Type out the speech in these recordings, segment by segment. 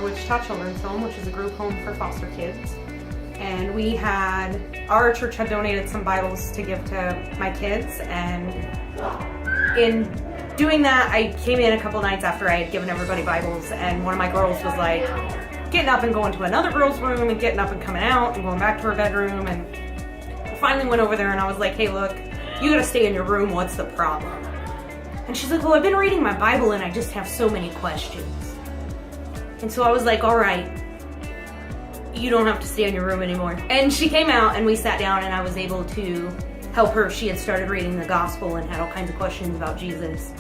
Wichita Children's Home, which is a group home for foster kids. And our church had donated some Bibles to give to my kids, and in doing that, I came in a couple nights after I had given everybody Bibles, and one of my girls was like getting up and going to another girl's room and getting up and coming out and going back to her bedroom, and I finally went over there and I was like, hey look, you gotta stay in your room, what's the problem? And she's like, well, I've been reading my Bible and I just have so many questions. And so I was like, all right, you don't have to stay in your room anymore. And she came out and we sat down and I was able to help her. She had started reading the gospel and had all kinds of questions about Jesus.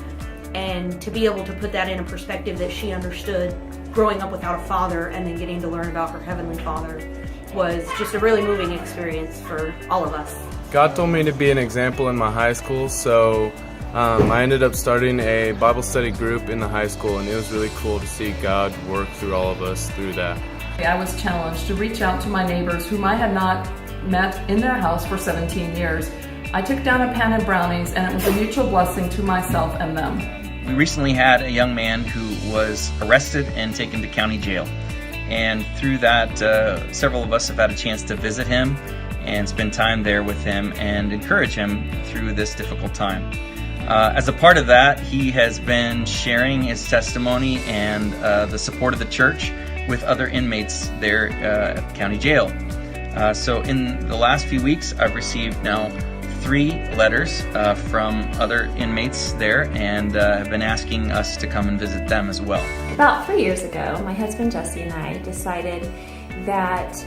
And to be able to put that in a perspective that she understood growing up without a father and then getting to learn about her heavenly Father was just a really moving experience for all of us. God told me to be an example in my high school, so I ended up starting a Bible study group in the high school, and it was really cool to see God work through all of us through that. I was challenged to reach out to my neighbors whom I had not met in their house for 17 years. I took down a pan of brownies, and it was a mutual blessing to myself and them. We recently had a young man who was arrested and taken to county jail. And through that, several of us have had a chance to visit him and spend time there with him and encourage him through this difficult time. As a part of that, he has been sharing his testimony and the support of the church with other inmates there at the county jail. So in the last few weeks, I've received now 3 letters from other inmates there, and have been asking us to come and visit them as well. About 3 years ago, my husband Jesse and I decided that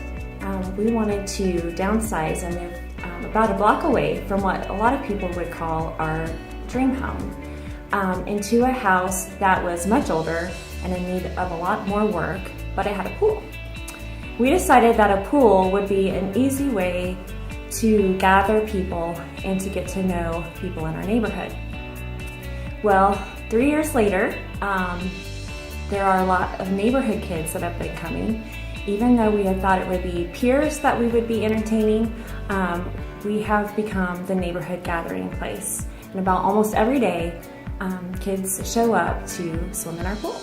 we wanted to downsize and move about a block away from what a lot of people would call our dream home, into a house that was much older and in need of a lot more work, but it had a pool. We decided that a pool would be an easy way to gather people and to get to know people in our neighborhood. Well, 3 years later, there are a lot of neighborhood kids that have been coming. Even though we had thought it would be peers that we would be entertaining, we have become the neighborhood gathering place. And about almost every day, kids show up to swim in our pool.